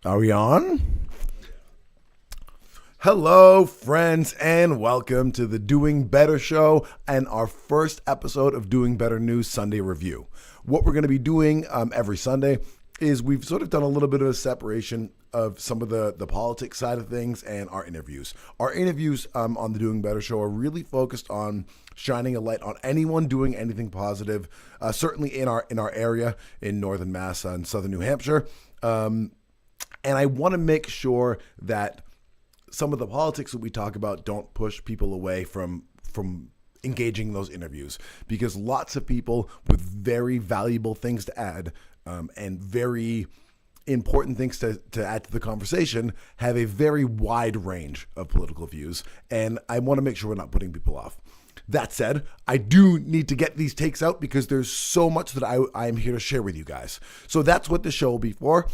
Are we on? Hello, friends, and welcome to the Doing Better Show and our first episode of Doing Better News Sunday Review. What we're going to be doing every Sunday is we've sort of done a little bit of a separation of some of the politics side of things and our interviews. Our interviews on the Doing Better Show are really focused on shining a light on anyone doing anything positive, certainly in our area in Northern Mass and Southern New Hampshire. And I want to make sure that some of the politics that we talk about don't push people away from engaging in those interviews, because lots of people with very valuable things to add and very important things to add to the conversation have a very wide range of political views, and I want to make sure we're not putting people off. That said, I do need to get these takes out because there's so much that I am here to share with you guys. So that's what the show will be for.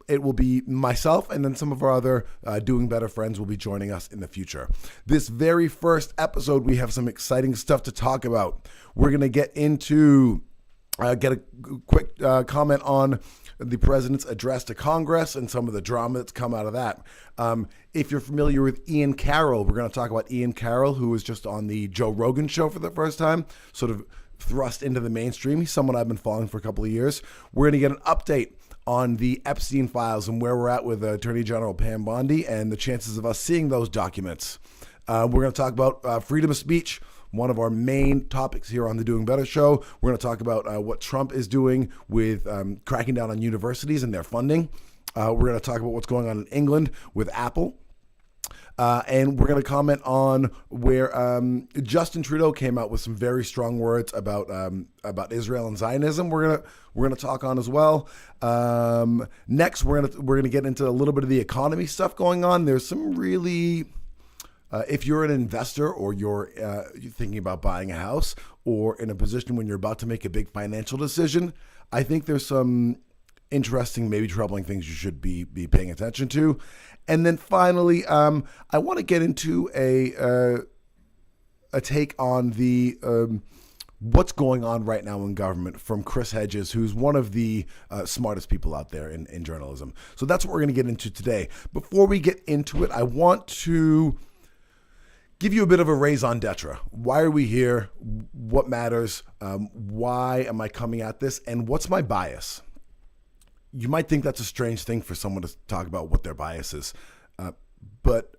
It will be myself, and then some of our other Doing Better friends will be joining us in the future. This very first episode, we have some exciting stuff to talk about. We're going to get into, get a quick comment on the president's address to Congress and some of the drama that's come out of that. If you're familiar with Ian Carroll, we're going to talk about Ian Carroll, who was just on the Joe Rogan show for the first time, sort of thrust into the mainstream. He's someone I've been following for a couple of years. We're going to get an update on the Epstein files and where we're at with Attorney General Pam Bondi and the chances of us seeing those documents. We're going to talk about freedom of speech, one of our main topics here on the Doing Better Show. We're going to talk about what Trump is doing with cracking down on universities and their funding. We're going to talk about what's going on in England with Apple. And we're going to comment on where Justin Trudeau came out with some very strong words about Israel and Zionism. We're going to talk on as well. Next, we're going to get into a little bit of the economy stuff going on. There's some really if you're an investor or you're thinking about buying a house or in a position when you're about to make a big financial decision, I think there's some interesting, maybe troubling things you should be paying attention to. And then finally, I want to get into a take on the what's going on right now in government from Chris Hedges, who's one of the smartest people out there in journalism. So that's what we're going to get into today. Before we get into it, I want to give you a bit of a raison d'etre. Why are we here? What matters? Why am I coming at this? And what's my bias? You might think that's a strange thing for someone to talk about what their bias is, but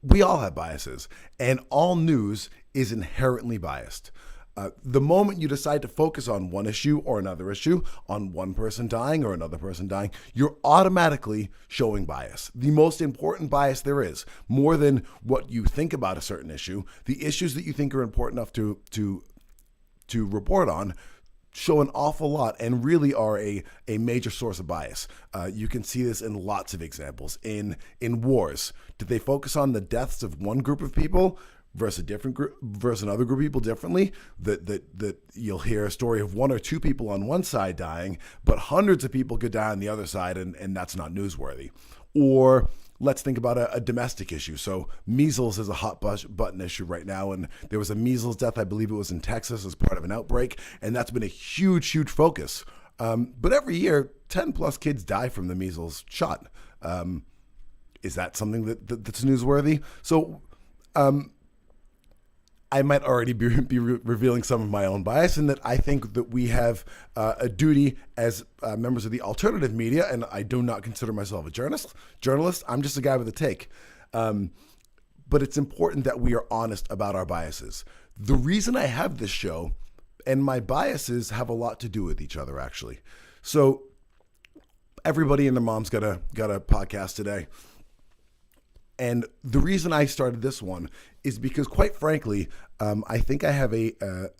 we all have biases, and all news is inherently biased. The moment you decide to focus on one issue or another issue, on one person dying or another person dying, you're automatically showing bias. The most important bias there is, more than what you think about a certain issue, the issues that you think are important enough to report on show an awful lot and really are a major source of bias. You can see this in lots of examples. In wars, did they focus on the deaths of one group of people versus a different group, versus another group of people differently? That you'll hear a story of one or two people on one side dying, but hundreds of people could die on the other side, and that's not newsworthy. Or let's think about a domestic issue. So measles is a hot button issue right now, and there was a measles death, I believe it was in Texas, as part of an outbreak, and that's been a huge focus. But every year, 10 plus kids die from the measles shot. Is that something that's newsworthy? So I might already be revealing some of my own bias, in that I think that we have a duty as members of the alternative media, and I do not consider myself a journalist. I'm just a guy with a take. But it's important that we are honest about our biases. The reason I have this show and my biases have a lot to do with each other, actually. So everybody and their mom's got a podcast today. And the reason I started this one is because, quite frankly, I think I have a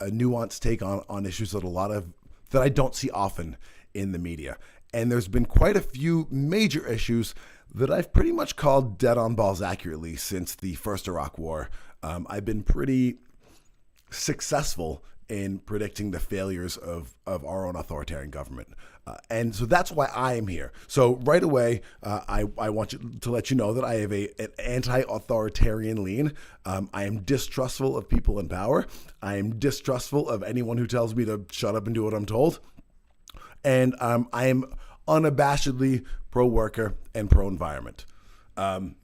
nuanced take on issues that I don't see often in the media. And there's been quite a few major issues that I've pretty much called dead on balls accurately since the first Iraq War. I've been pretty successful in predicting the failures of our own authoritarian government. And so that's why I am here. So right away, I want to let you know that I have an anti-authoritarian lean. I am distrustful of people in power. I am distrustful of anyone who tells me to shut up and do what I'm told. And I am unabashedly pro-worker and pro-environment.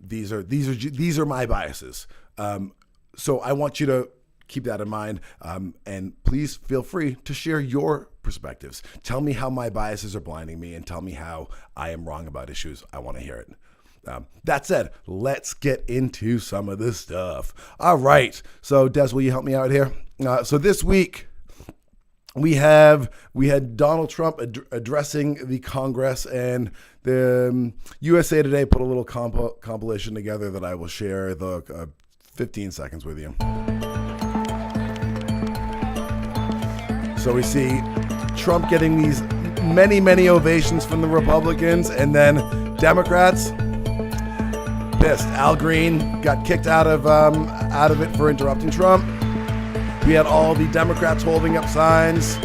These are my biases. So I want you to keep that in mind, and please feel free to share your perspectives. Tell me how my biases are blinding me, and tell me how I am wrong about issues. I want to hear it. That said, let's get into some of this stuff. All right. So, Des, will you help me out here? So this week, we had Donald Trump addressing the Congress, and the USA Today put a little compilation together that I will share the 15 seconds with you. So we see Trump getting these many ovations from the Republicans, and then Democrats pissed. Al Green got kicked out of it for interrupting Trump. We had all the Democrats holding up signs,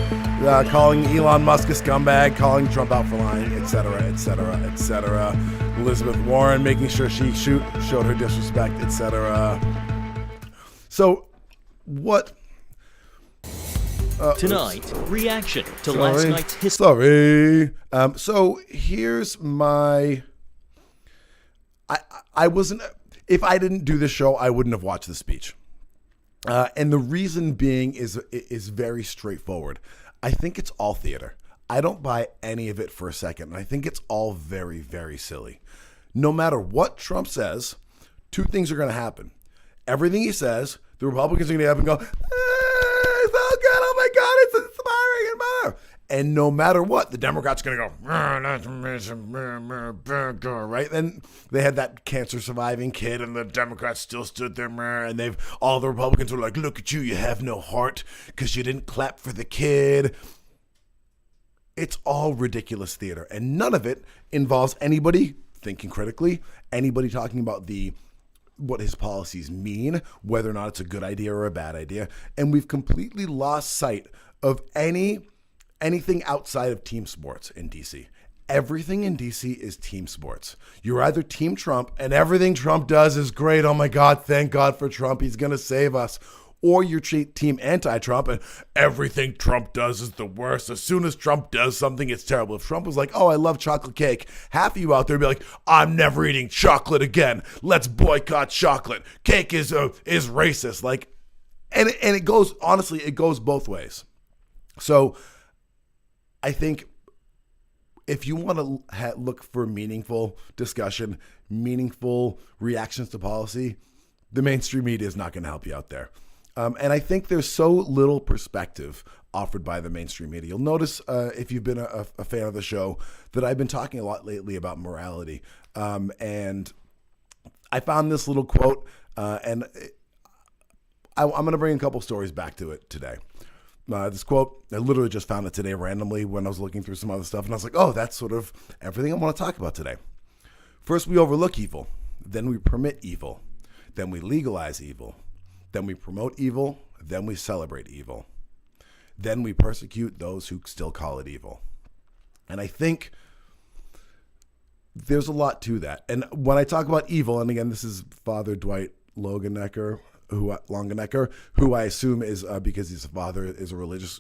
calling Elon Musk a scumbag, calling Trump out for lying, etc., etc., etc. Elizabeth Warren making sure she showed her disrespect, etc. So, what? Tonight, reaction to last night's history. So here's my. I wasn't. If I didn't do this show, I wouldn't have watched the speech. And the reason being is very straightforward. I think it's all theater. I don't buy any of it for a second. And I think it's all very, very silly. No matter what Trump says, two things are going to happen. Everything he says, the Republicans are going to get up and go, it's all good. Oh my God, it's inspiring and more. And no matter what, the Democrats are going to go, right? Then they had that cancer surviving kid, and the Democrats still stood there, and all the Republicans were like, look at you have no heart because you didn't clap for the kid. It's all ridiculous theater, and none of it involves anybody thinking critically, anybody talking about what his policies mean, whether or not it's a good idea or a bad idea. And we've completely lost sight of anything outside of team sports in DC. Everything in DC is team sports. You're either Team Trump and everything Trump does is great. Oh my God, thank God for Trump. He's going to save us. Or you're Team anti-Trump and everything Trump does is the worst. As soon as Trump does something, it's terrible. If Trump was like, oh, I love chocolate cake, half of you out there would be like, I'm never eating chocolate again. Let's boycott chocolate. Cake is racist. And it goes, honestly, it goes both ways. So I think if you want to look for meaningful discussion, meaningful reactions to policy, the mainstream media is not going to help you out there. And I think there's so little perspective offered by the mainstream media. You'll notice if you've been a fan of the show that I've been talking a lot lately about morality. And I found this little quote, and I'm going to bring a couple stories back to it today. This quote, I literally just found it today randomly when I was looking through some other stuff, and I was like, oh, that's sort of everything I want to talk about today. First, we overlook evil. Then we permit evil. Then we legalize evil. Then we promote evil. Then we celebrate evil. Then we persecute those who still call it evil. And I think there's a lot to that. And when I talk about evil, and again, this is Father Dwight Longenecker, who I assume is because his father is a religious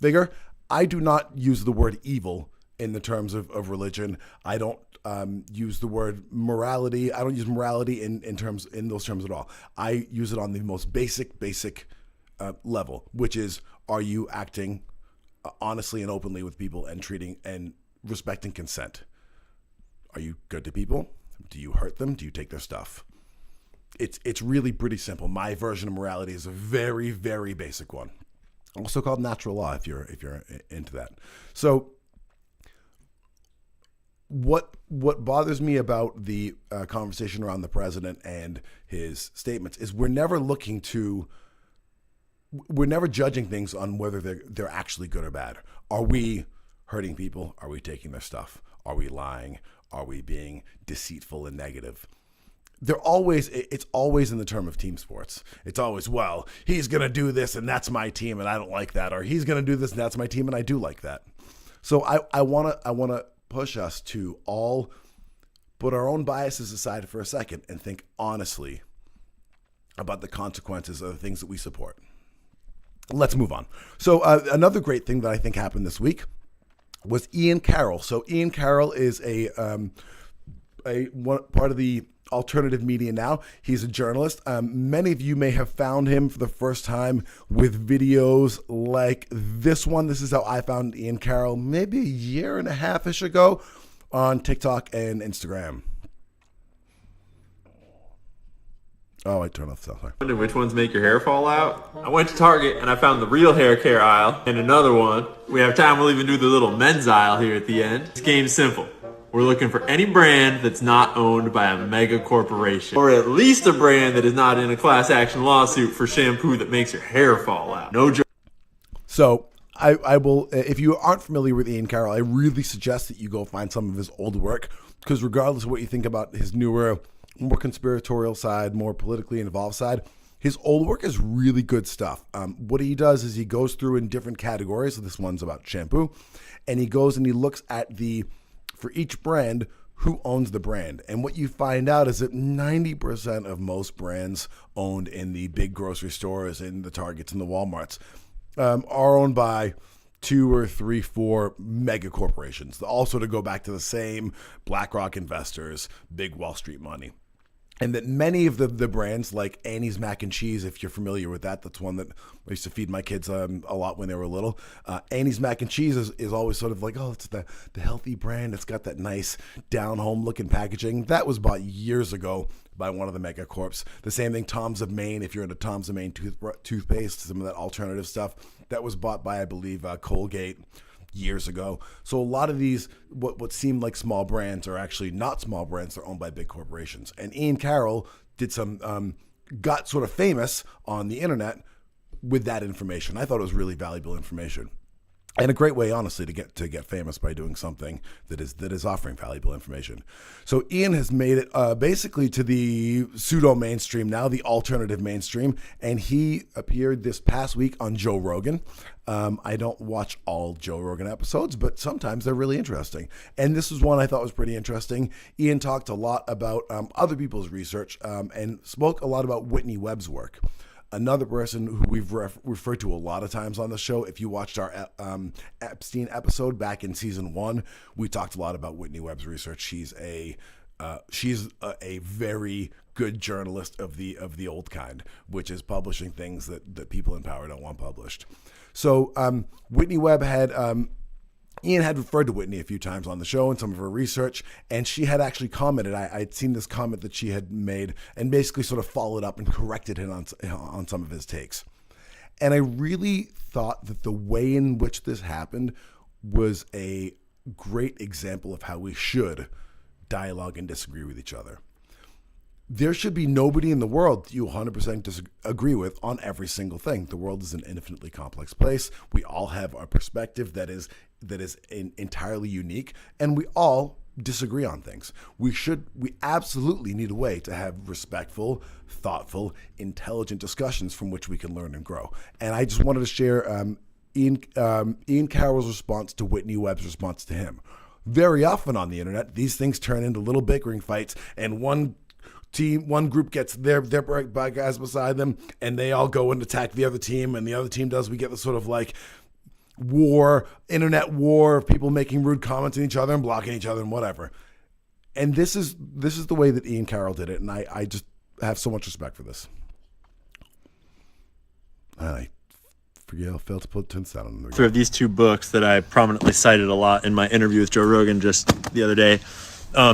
figure. I do not use the word evil in the terms of religion. I don't use the word morality. I don't use morality in those terms at all. I use it on the most basic level, which is, are you acting honestly and openly with people and treating and respecting consent? Are you good to people? Do you hurt them? Do you take their stuff? It's really pretty simple. My version of morality is a very, very basic one, also called natural law if you're into that. So what bothers me about the conversation around the president and his statements is we're never judging things on whether they're actually good or bad. Are we hurting people? Are we taking their stuff? Are we lying? Are we being deceitful and negative? It's always in the term of team sports. It's always, well, he's going to do this and that's my team and I don't like that. Or he's going to do this and that's my team and I do like that. So I want to push us to all put our own biases aside for a second and think honestly about the consequences of the things that we support. Let's move on. So another great thing that I think happened this week was Ian Carroll. So Ian Carroll is a one part of the alternative media now. He's a journalist. Many of you may have found him for the first time with videos like this one. This is how I found Ian Carroll maybe a year and a half-ish ago on TikTok and Instagram. Oh, I turned off the sound. Wonder which ones make your hair fall out? I went to Target and I found the real hair care aisle and another one. We have time, we'll even do the little men's aisle here at the end. This game's simple. We're looking for any brand that's not owned by a mega corporation, or at least a brand that is not in a class action lawsuit for shampoo that makes your hair fall out. No joke. So I will, if you aren't familiar with Ian Carroll, I really suggest that you go find some of his old work, because regardless of what you think about his newer, more conspiratorial side, more politically involved side, his old work is really good stuff. What he does is he goes through in different categories. So this one's about shampoo, and he goes and he looks at for each brand, who owns the brand. And what you find out is that 90% of most brands owned in the big grocery stores, in the Targets and the Walmarts, are owned by 2 or 3, 4 mega corporations. All sort of go back to the same BlackRock investors, big Wall Street money. And that many of the brands, like Annie's Mac and Cheese, if you're familiar with that, that's one that I used to feed my kids a lot when they were little. Annie's Mac and Cheese is always sort of like, oh, it's the healthy brand. It's got that nice down-home looking packaging. That was bought years ago by one of the mega corps. The same thing, Tom's of Maine, if you're into Tom's of Maine toothpaste, some of that alternative stuff, that was bought by, I believe, Colgate years ago. So a lot of these, what seem like small brands, are actually not small brands. They're owned by big corporations. And Ian Carroll did got sort of famous on the internet with that information. I thought it was really valuable information. And a great way, honestly, to get famous by doing something that is offering valuable information. So Ian has made it basically to the pseudo mainstream now, the alternative mainstream, and he appeared this past week on Joe Rogan. I don't watch all Joe Rogan episodes, but sometimes they're really interesting. And this was one I thought was pretty interesting. Ian talked a lot about other people's research and spoke a lot about Whitney Webb's work. Another person who we've referred to a lot of times on the show, if you watched our Epstein episode back in season 1, we talked a lot about Whitney Webb's research. She's a very good journalist of the old kind, which is publishing things that people in power don't want published. So Whitney Webb had Ian had referred to Whitney a few times on the show in some of her research, and she had actually commented. I'd seen this comment that she had made and basically sort of followed up and corrected him on some of his takes. And I really thought that the way in which this happened was a great example of how we should dialogue and disagree with each other. There should be nobody in the world that you 100% disagree with on every single thing. The world is an infinitely complex place. We all have our perspective that is entirely unique, and we all disagree on things. We absolutely need a way to have respectful, thoughtful, intelligent discussions from which we can learn and grow. And I just wanted to share Ian Carroll's response to Whitney Webb's response to him. Very often on the internet, these things turn into little bickering fights, and one group gets their guys beside them, and they all go and attack the other team, and the other team does. We get this sort of like internet war of people making rude comments at each other and blocking each other and whatever. And this is the way that Ian Carroll did it, and I just have so much respect for this. I failed to put 10 sound on the Through these 2 books that I prominently cited a lot in my interview with Joe Rogan just the other day,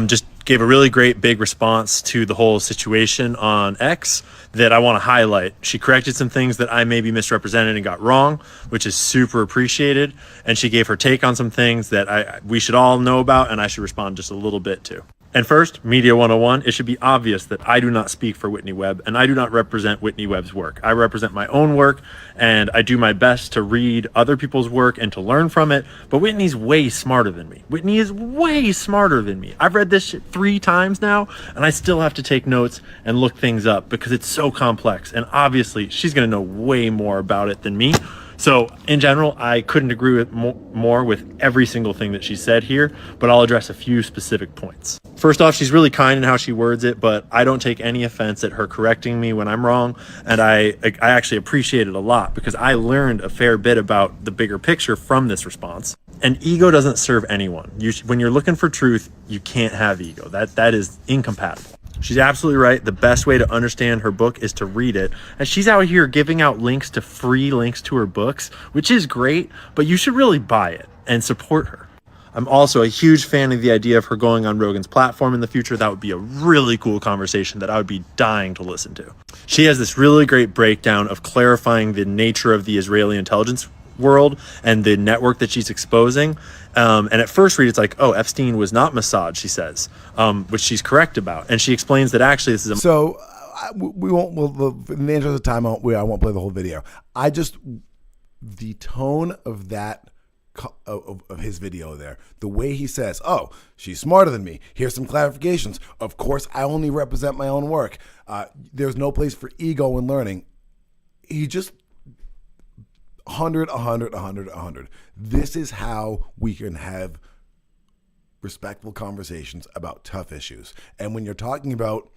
just gave a really great big response to the whole situation on X that I want to highlight. She corrected some things that I maybe misrepresented and got wrong, which is super appreciated. And she gave her take on some things that we should all know about, and I should respond just a little bit to. And first, Media 101, it should be obvious that I do not speak for Whitney Webb, and I do not represent Whitney Webb's work. I represent my own work, and I do my best to read other people's work and to learn from it, but Whitney's way smarter than me. Whitney is way smarter than me. I've read this shit 3 times now, and I still have to take notes and look things up because it's so complex, and obviously she's going to know way more about it than me. So in general, I couldn't agree with more with every single thing that she said here, but I'll address a few specific points. First off, she's really kind in how she words it, but I don't take any offense at her correcting me when I'm wrong, and I actually appreciate it a lot because I learned a fair bit about the bigger picture from this response. And ego doesn't serve anyone. When you're looking for truth, you can't have ego. That is incompatible. She's absolutely right. The best way to understand her book is to read it. And she's out here giving out free links to her books, which is great, but you should really buy it and support her. I'm also a huge fan of the idea of her going on Rogan's platform in the future. That would be a really cool conversation that I would be dying to listen to. She has this really great breakdown of clarifying the nature of the Israeli intelligence world and the network that she's exposing. And at first read, it's like, oh, Epstein was not Mossad, she says, which she's correct about. And she explains that actually this is So we won't, in the interest of time, I won't play the whole video. The tone of that, of his video there, the way he says, oh, she's smarter than me. Here's some clarifications. Of course, I only represent my own work. There's no place for ego in learning. He just 100. This is how we can have respectful conversations about tough issues. And when you're talking about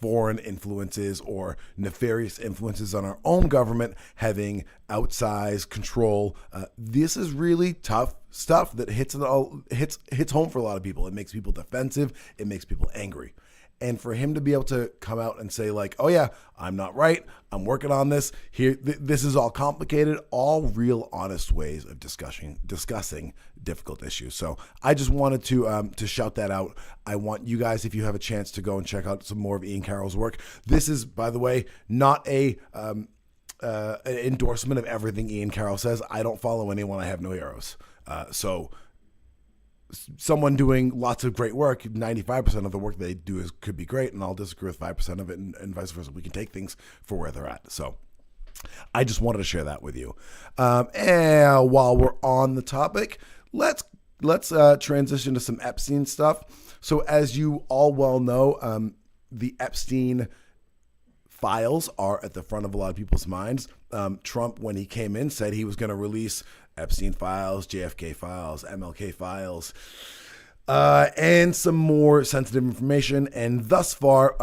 foreign influences or nefarious influences on our own government having outsized control, this is really tough stuff that hits home for a lot of people. It makes people defensive. It makes people angry. And for him to be able to come out and say like, oh yeah, I'm not right. I'm working on this. Here, this is all complicated, all real honest ways of discussing difficult issues. So I just wanted to shout that out. I want you guys, if you have a chance, to go and check out some more of Ian Carroll's work. This is, by the way, not an endorsement of everything Ian Carroll says. I don't follow anyone. I have no heroes. So someone doing lots of great work, 95% of the work they do could be great, and I'll disagree with 5% of it, and vice versa. We can take things for where they're at. So I just wanted to share that with you. And while we're on the topic, let's transition to some Epstein stuff. So as you all well know, the Epstein files are at the front of a lot of people's minds. Trump, when he came in, said he was going to release Epstein files, JFK files, MLK files, and some more sensitive information. And thus far,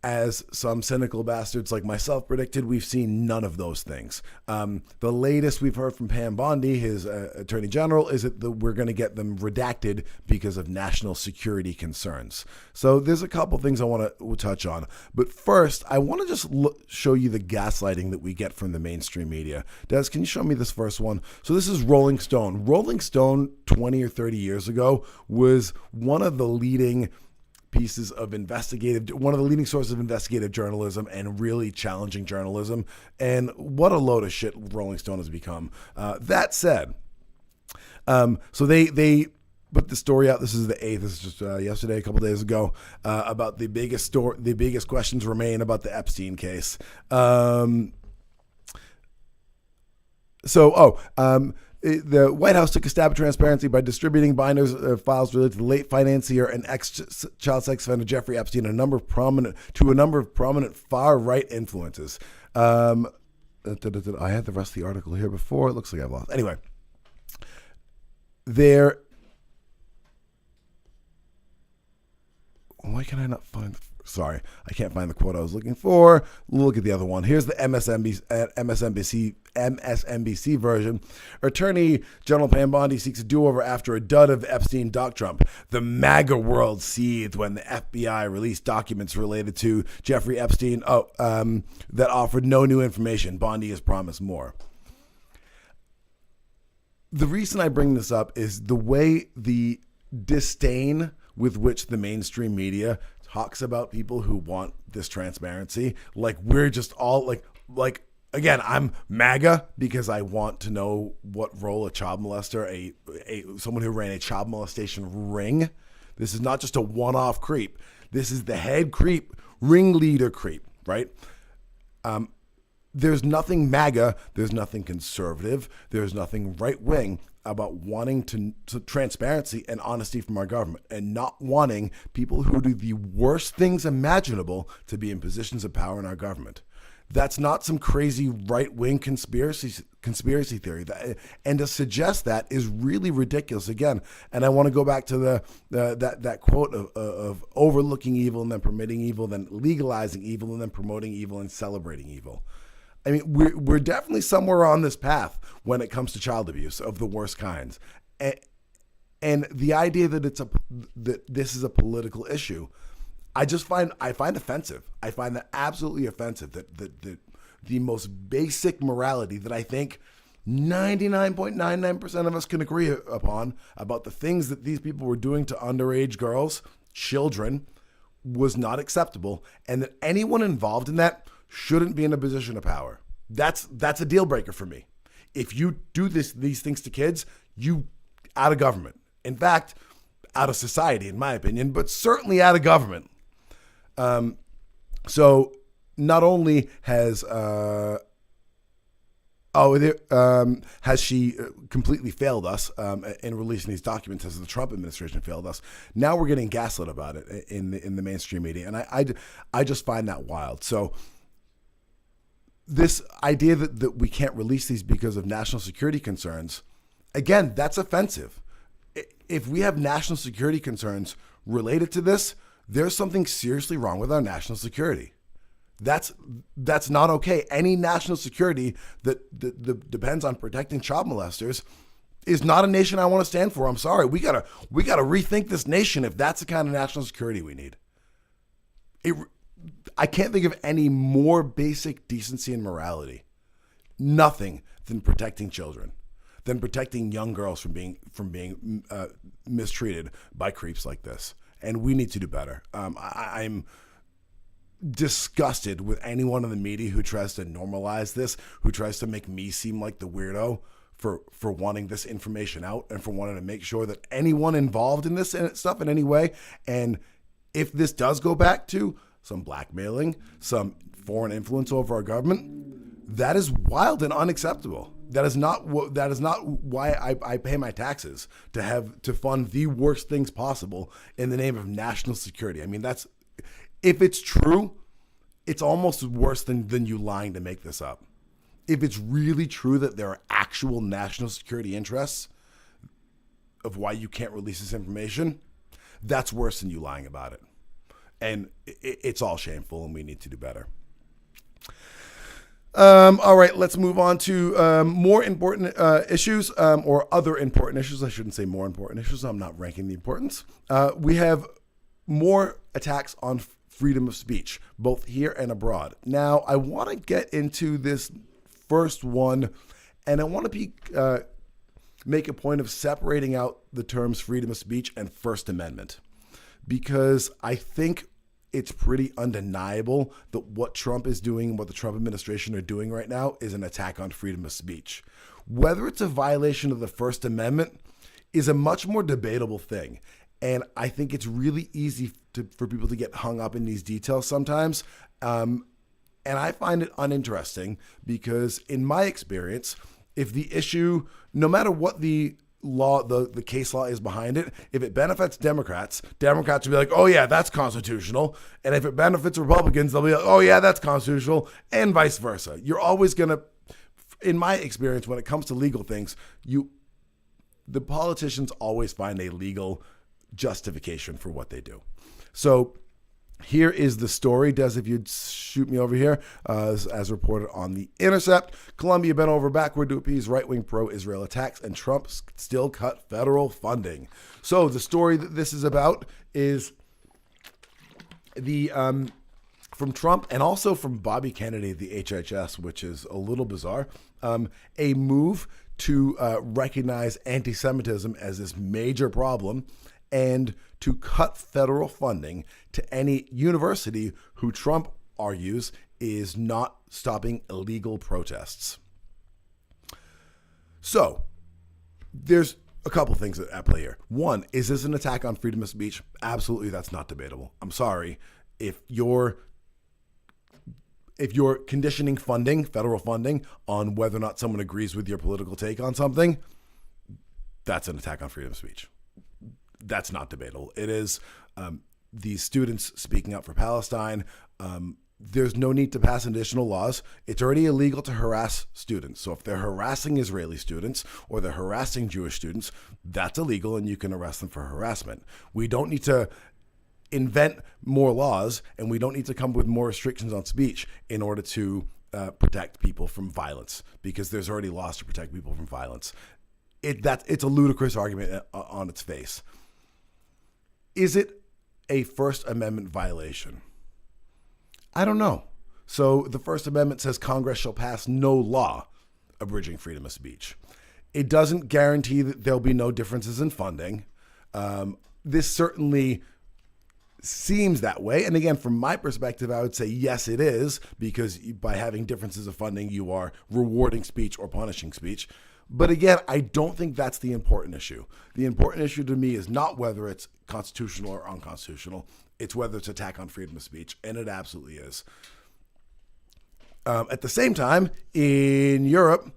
as some cynical bastards like myself predicted, we've seen none of those things. The latest we've heard from Pam Bondi, his attorney general, is that we're going to get them redacted because of national security concerns. So there's a couple things I want to touch on. But first, I want to just show you the gaslighting that we get from the mainstream media. Des, can you show me this first one? So this is Rolling Stone. Rolling Stone 20 or 30 years ago was one of the leading pieces of one of the leading sources of investigative journalism and really challenging journalism. And what a load of shit Rolling Stone has become. That said, so they put the story out. This is the 8th. This is just yesterday, a couple days ago, about the biggest questions remain about the Epstein case. The White House took a stab at transparency by distributing binders of files related to the late financier and ex-child sex offender Jeffrey Epstein and a number of prominent far-right influences. I had the rest of the article here before. It looks like I've lost. Anyway, why can I not find? Sorry, I can't find the quote I was looking for. Look at the other one. Here's the MSNBC version. Attorney General Pam Bondi seeks a do-over after a dud of Epstein doc Trump. The MAGA world seethed when the FBI released documents related to Jeffrey Epstein that offered no new information. Bondi has promised more. The reason I bring this up is the way the disdain with which the mainstream media talks about people who want this transparency. Like we're just all like again, I'm MAGA because I want to know what role a child molester, someone who ran a child molestation ring. This is not just a one-off creep. This is the head creep, ringleader creep, right? There's nothing MAGA, there's nothing conservative, there's nothing right-wing about wanting to transparency and honesty from our government and not wanting people who do the worst things imaginable to be in positions of power in our government. That's not some crazy right-wing conspiracy theory. And to suggest that is really ridiculous. Again, and I want to go back to that quote of overlooking evil and then permitting evil, then legalizing evil and then promoting evil and celebrating evil. I mean, we're definitely somewhere on this path when it comes to child abuse of the worst kinds. And the idea that that this is a political issue, I find offensive. I find that absolutely offensive. That the most basic morality that I think 99.99% of us can agree upon about the things that these people were doing to underage girls, children, was not acceptable, and that anyone involved in that shouldn't be in a position of power. That's a deal breaker for me. If you do these things to kids, you out of government. In fact, out of society, in my opinion, but certainly out of government. So not only has she completely failed us in releasing these documents, as the Trump administration failed us, now we're getting gaslit about it in the mainstream media, and I just find that wild. So this idea that we can't release these because of national security concerns, again, that's offensive. If we have national security concerns related to this, there's something seriously wrong with our national security. That's not okay. Any national security that depends on protecting child molesters is not a nation I want to stand for. I'm sorry. We gotta rethink this nation if that's the kind of national security we need. I can't think of any more basic decency and morality. Nothing than protecting children, than protecting young girls from being mistreated by creeps like this. And we need to do better. I'm disgusted with anyone in the media who tries to normalize this, who tries to make me seem like the weirdo for wanting this information out and for wanting to make sure that anyone involved in this stuff in any way, and if this does go back to some blackmailing, some foreign influence over our government, that is wild and unacceptable. That is not why I pay my taxes, to fund the worst things possible in the name of national security. I mean, if it's true, it's almost worse than you lying to make this up. If it's really true that there are actual national security interests of why you can't release this information, that's worse than you lying about it. And it's all shameful, and we need to do better. All right, let's move on to more important issues, or other important issues. I shouldn't say more important issues. I'm not ranking the importance. We have more attacks on freedom of speech, both here and abroad. Now, I want to get into this first one, and I want to make a point of separating out the terms freedom of speech and First Amendment, because I think it's pretty undeniable that what Trump is doing, what the Trump administration are doing right now, is an attack on freedom of speech. Whether it's a violation of the First Amendment is a much more debatable thing. And I think it's really easy for people to get hung up in these details sometimes. And I find it uninteresting because, in my experience, if the issue, no matter what the law, the case law is behind it, if it benefits Democrats will be like, oh yeah, that's constitutional. And if it benefits Republicans, they'll be like, oh yeah, that's constitutional, and vice versa. You're always going to, in my experience, when it comes to legal things, the politicians always find a legal justification for what they do. So here is the story. Des, if you'd shoot me over here, as reported on The Intercept. Colombia bent over backward to appease right-wing pro-Israel attacks, and Trump still cut federal funding. So the story that this is about is from Trump and also from Bobby Kennedy, the HHS, which is a little bizarre, a move to recognize anti-Semitism as this major problem and to cut federal funding to any university who Trump argues is not stopping illegal protests. So there's a couple things at play here. One, is this an attack on freedom of speech? Absolutely, that's not debatable. I'm sorry. If you're conditioning funding, federal funding, on whether or not someone agrees with your political take on something, that's an attack on freedom of speech. That's not debatable. It is these students speaking up for Palestine, there's no need to pass additional laws. It's already illegal to harass students. So if they're harassing Israeli students or they're harassing Jewish students, that's illegal and you can arrest them for harassment. We don't need to invent more laws, and we don't need to come up with more restrictions on speech in order to protect people from violence, because there's already laws to protect people from violence. It's a ludicrous argument on its face. Is it a First Amendment violation? I don't know. So the First Amendment says Congress shall pass no law abridging freedom of speech. It doesn't guarantee that there'll be no differences in funding. This certainly seems that way. And again, from my perspective, I would say yes, it is, because by having differences of funding, you are rewarding speech or punishing speech. But again, I don't think that's the important issue. The important issue to me is not whether it's constitutional or unconstitutional. It's whether it's an attack on freedom of speech, and it absolutely is. At the same time, in Europe,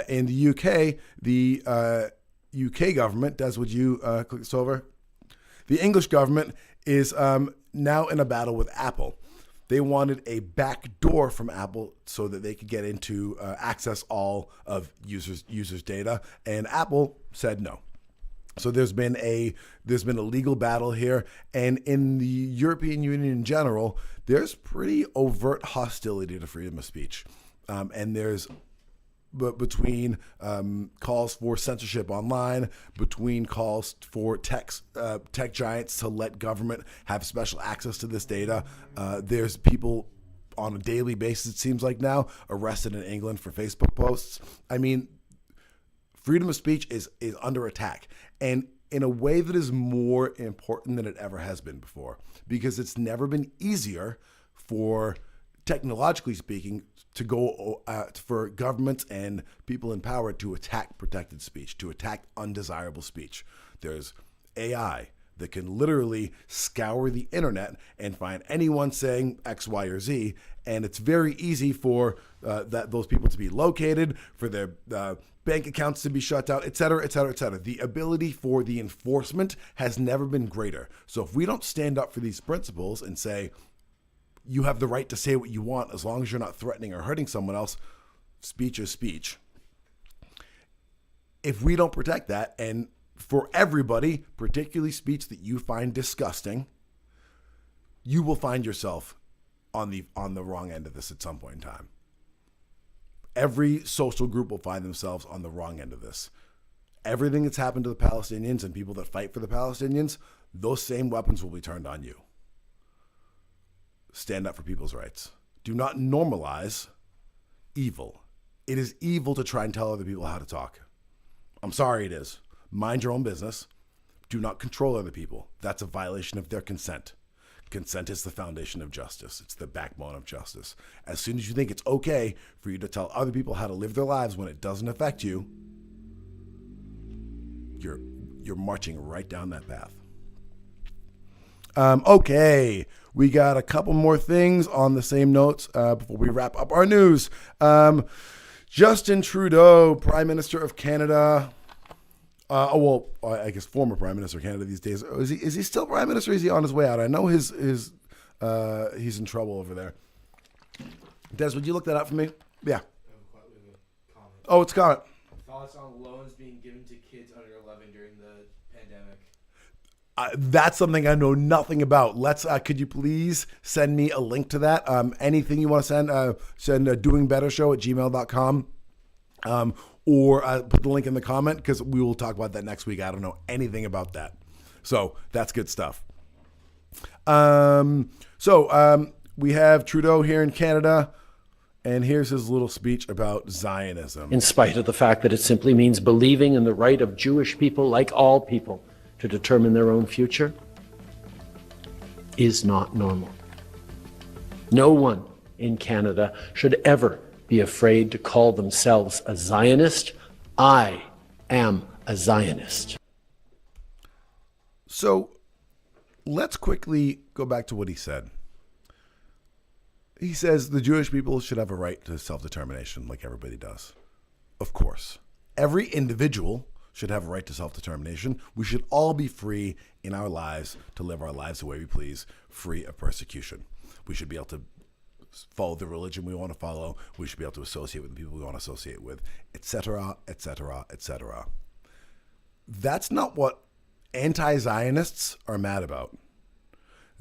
in the UK, the UK government, Des, would you click this over? The English government is now in a battle with Apple. They wanted a back door from Apple so that they could get into access all of users' data, and Apple said no. So there's been a legal battle here, and in the European Union in general, there's pretty overt hostility to freedom of speech, and there's between calls for censorship online, between calls for tech giants to let government have special access to this data. There's people on a daily basis, it seems like now, arrested in England for Facebook posts. I mean, freedom of speech is under attack, and in a way that is more important than it ever has been before, because it's never been easier for, technologically speaking, to go for governments and people in power to attack protected speech, to attack undesirable speech. There's AI that can literally scour the internet and find anyone saying X, Y, or Z, and it's very easy for those people to be located, for their bank accounts to be shut down, et cetera, et cetera, et cetera. The ability for the enforcement has never been greater. So if we don't stand up for these principles and say, you have the right to say what you want as long as you're not threatening or hurting someone else, speech is speech. If we don't protect that, and for everybody, particularly speech that you find disgusting, you will find yourself on the wrong end of this at some point in time. Every social group will find themselves on the wrong end of this. Everything that's happened to the Palestinians and people that fight for the Palestinians, those same weapons will be turned on you. Stand up for people's rights. Do not normalize evil. It is evil to try and tell other people how to talk. I'm sorry, it is. Mind your own business. Do not control other people. That's a violation of their consent. Consent is the foundation of justice. It's the backbone of justice. As soon as you think it's okay for you to tell other people how to live their lives when it doesn't affect you, you're marching right down that path. Okay, we got a couple more things on the same notes before we wrap up our news. Justin Trudeau, Prime Minister of Canada. I guess former Prime Minister of Canada these days. Is he still Prime Minister? Or is he on his way out? I know he's in trouble over there. Des, would you look that up for me? Yeah. Oh, it's a comment. Thoughts on loans being given to kids under 11 during the pandemic? That's something I know nothing about. Could you please send me a link to that? Anything you want to send doingbettershow@gmail.com. Or put the link in the comment, because we will talk about that next week. I don't know anything about that. So that's good stuff. We have Trudeau here in Canada, and here's his little speech about Zionism. In spite of the fact that it simply means believing in the right of Jewish people, like all people, to determine their own future, is not normal. No one in Canada should ever be afraid to call themselves a Zionist. I am a Zionist. So let's quickly go back to what he said. He says the Jewish people should have a right to self-determination like everybody does. Of course. Every individual should have a right to self-determination. We should all be free in our lives to live our lives the way we please, free of persecution. We should be able to follow the religion we want to follow. We should be able to associate with the people we want to associate with, etc., etc., etc. That's not what anti-Zionists are mad about.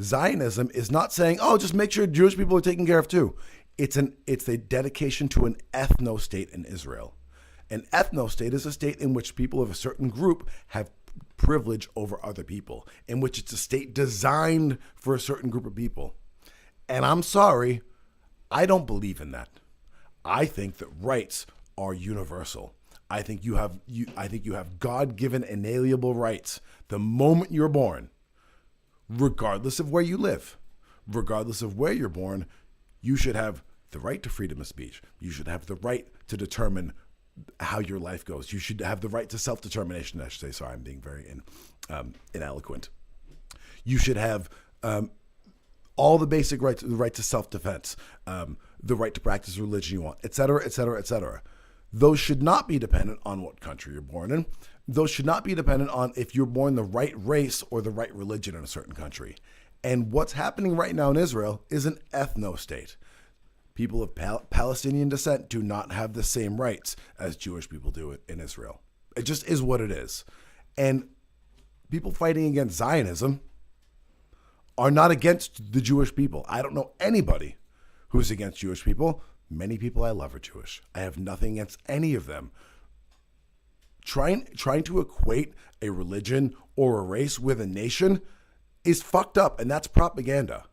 Zionism is not saying, oh, just make sure Jewish people are taken care of too. It's a dedication to an ethno-state in Israel. An ethno-state is a state in which people of a certain group have privilege over other people, in which it's a state designed for a certain group of people. And I'm sorry, I don't believe in that. I think that rights are universal. I think you have God-given inalienable rights the moment you're born, regardless of where you live, regardless of where you're born. You should have the right to freedom of speech. You should have the right to determine how your life goes. You should have the right to self-determination, I should say. Sorry, I'm being very ineloquent. You should have all the basic rights, the right to self-defense, the right to practice the religion you want, et cetera, et cetera, et cetera. Those should not be dependent on what country you're born in. Those should not be dependent on if you're born the right race or the right religion in a certain country. And what's happening right now in Israel is an ethno-state. People of Palestinian descent do not have the same rights as Jewish people do in Israel. It just is what it is. And people fighting against Zionism are not against the Jewish people. I don't know anybody who's against Jewish people. Many people I love are Jewish. I have nothing against any of them. Trying to equate a religion or a race with a nation is fucked up, and that's propaganda.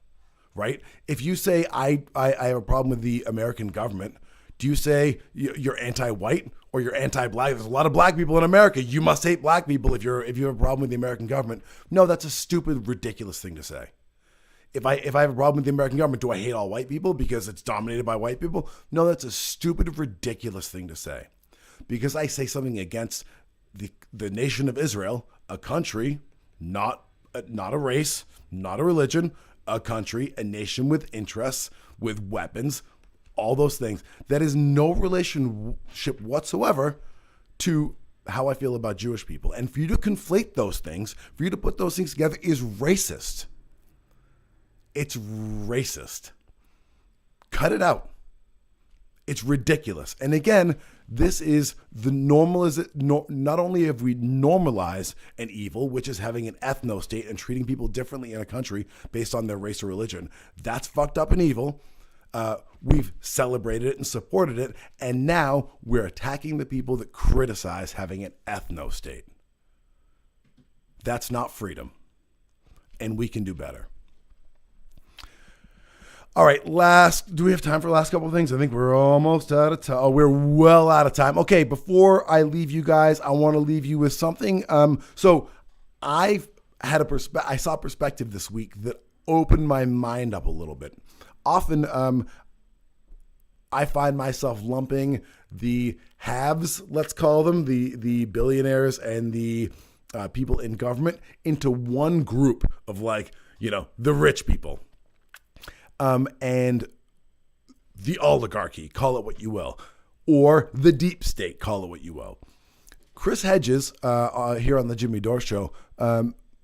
Right? If you say I have a problem with the American government, do you say you're anti-white or you're anti-black? There's a lot of black people in America. You must hate black people if you have a problem with the American government. No, that's a stupid, ridiculous thing to say. If I have a problem with the American government, do I hate all white people because it's dominated by white people? No, that's a stupid, ridiculous thing to say. Because I say something against the nation of Israel, a country, not a race, not a religion, a country, a nation with interests, with weapons, all those things. That is no relationship whatsoever to how I feel about Jewish people. And for you to conflate those things, for you to put those things together is racist. It's racist. Cut it out. It's ridiculous. And again, this is the not only have we normalized an evil, which is having an ethno state and treating people differently in a country based on their race or religion. That's fucked up and evil. We've celebrated it and supported it. And now we're attacking the people that criticize having an ethno state. That's not freedom. And we can do better. All right, do we have time for the last couple of things? I think we're almost out of time. Oh, we're well out of time. Okay, before I leave you guys, I want to leave you with something. So I saw a perspective this week that opened my mind up a little bit. Often I find myself lumping the haves, let's call them, the billionaires and the people in government into one group of the rich people. And the oligarchy, call it what you will, or the deep state, call it what you will. Chris Hedges, here on the Jimmy Dore Show,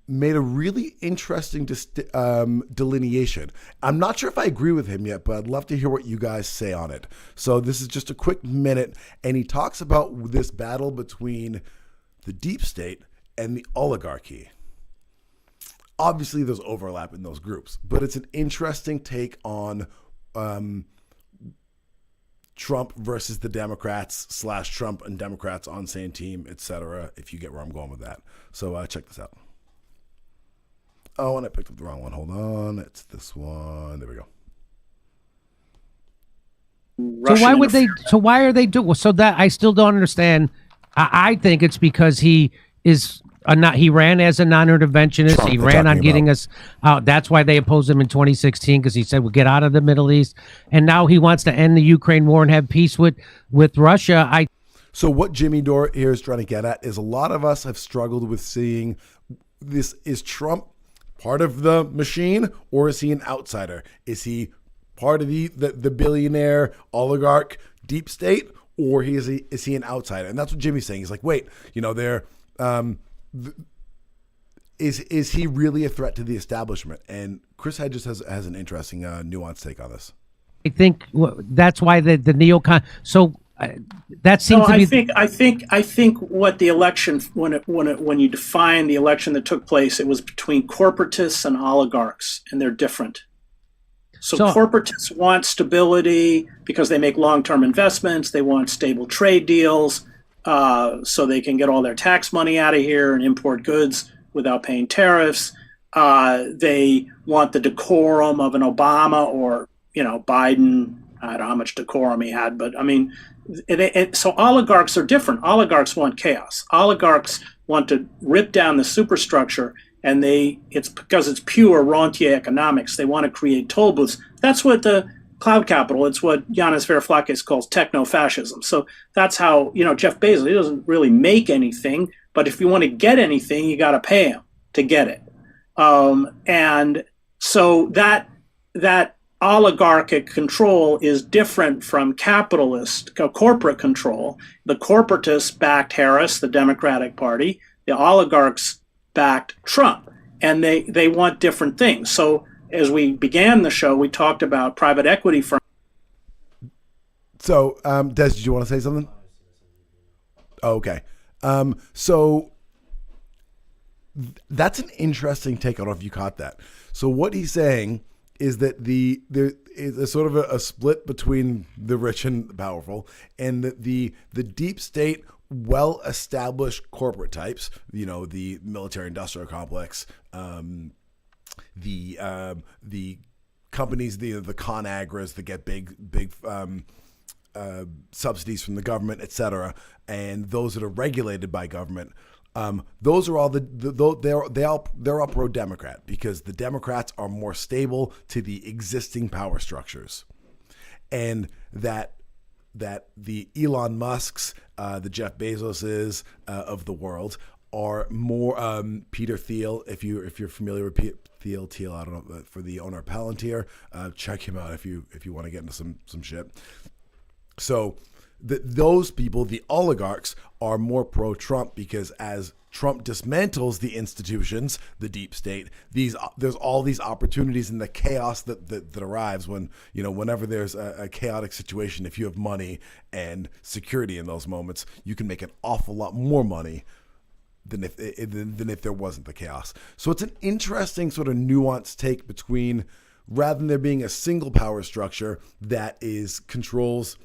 made a really interesting delineation. I'm not sure if I agree with him yet, but I'd love to hear what you guys say on it. So this is just a quick minute, and he talks about this battle between the deep state and the oligarchy. Obviously, there's overlap in those groups, but it's an interesting take on Trump versus the Democrats / Trump and Democrats on same team, etc. If you get where I'm going with that. So check this out. Oh, and I picked up the wrong one. Hold on. It's this one. There we go. So why are they doing? So that I still don't understand. I think it's because he is he ran as a non-interventionist. Trump, he ran on getting us out. That's why they opposed him in 2016, because he said we'll get out of the Middle East. And now he wants to end the Ukraine war and have peace with Russia. So what Jimmy Dore here is trying to get at is a lot of us have struggled with seeing this. Is Trump part of the machine, or is he an outsider? Is he part of the billionaire oligarch deep state, or is he an outsider? And that's what Jimmy's saying. He's like, wait, they're is he really a threat to the establishment? And Chris Hedges has an interesting nuanced take on this. I think that's why the neocon. So that seems No, to be. I think what the election, when you define the election that took place, it was between corporatists and oligarchs, and they're different. So corporatists want stability because they make long-term investments. They want stable trade deals, so they can get all their tax money out of here and import goods without paying tariffs. They want the decorum of an Obama or Biden. I don't know how much decorum he had, but I mean, so oligarchs are different. Oligarchs want chaos. Oligarchs want to rip down the superstructure, and it's because it's pure rentier economics. They want to create toll booths. That's what the cloud capital. It's what Yanis Varoufakis calls techno-fascism. So that's how Jeff Bezos. He doesn't really make anything, but if you want to get anything, you got to pay him to get it. And so that oligarchic control is different from capitalist corporate control. The corporatists backed Harris, the Democratic Party. The oligarchs backed Trump, and they want different things. So as we began the show, we talked about private equity firms. So, Des, did you want to say something? Oh, okay. So that's an interesting take. I don't know if you caught that. So what he's saying is that there is a sort of a split between the rich and the powerful, and that the deep state, well-established corporate types, the military-industrial complex, the companies, the ConAgras that get big subsidies from the government, et cetera, and those that are regulated by government. Those are all they're all pro-Democrat because the Democrats are more stable to the existing power structures, and that the Elon Musks, the Jeff Bezoses of the world are more Peter Thiel. If you're familiar with Thiel, I don't know, for the owner of Palantir, check him out if you want to get into some shit. So those people, the oligarchs, are more pro-Trump because as Trump dismantles the institutions, the deep state, there's all these opportunities in the chaos that arrives whenever there's a chaotic situation. If you have money and security in those moments, you can make an awful lot more money than if there wasn't the chaos. So it's an interesting sort of nuanced take between, rather than there being a single power structure that controls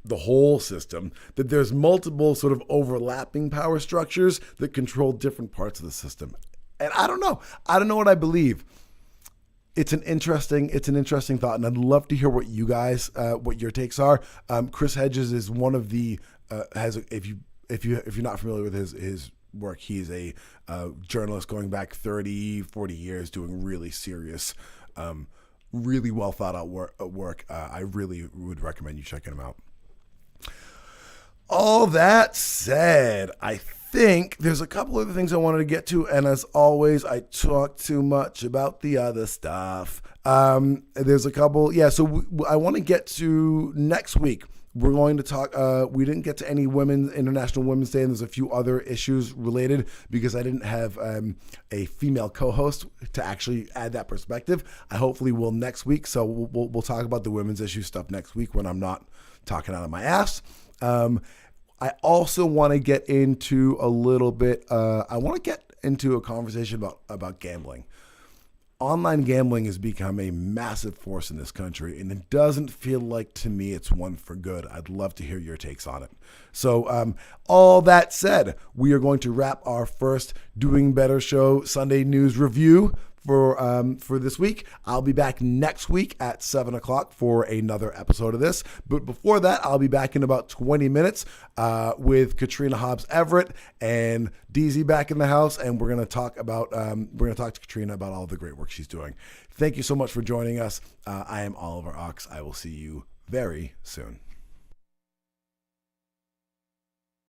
the whole system, that there's multiple sort of overlapping power structures that control different parts of the system. And I don't know what I believe. It's an interesting thought, and I'd love to hear what you guys, what your takes are. Chris Hedges is one of the if you're not familiar with his work, he's a journalist going back 30, 40 years doing really serious, really well thought out work. I really would recommend you checking him out. All that said, I think there's a couple other things I wanted to get to, and as always, I talk too much about the other stuff. There's a couple, so I want to get to next week. We're going to talk, we didn't get to any International Women's Day, and there's a few other issues related because I didn't have a female co-host to actually add that perspective. I hopefully will next week, so we'll talk about the women's issue stuff next week when I'm not talking out of my ass. I also want to get into a little bit, I want to get into a conversation about gambling. Online gambling has become a massive force in this country, and it doesn't feel like, to me, it's one for good. I'd love to hear your takes on it. So all that said, we are going to wrap our first Doing Better Show Sunday News Review for this week. I'll be back next week at 7 o'clock for another episode of this. But before that, I'll be back in about 20 minutes with Katrina Hobbs Everett and DZ back in the house, and we're going to talk to Katrina about all the great work she's doing. Thank you so much for joining us. I am Oliver Ox. I will see you very soon.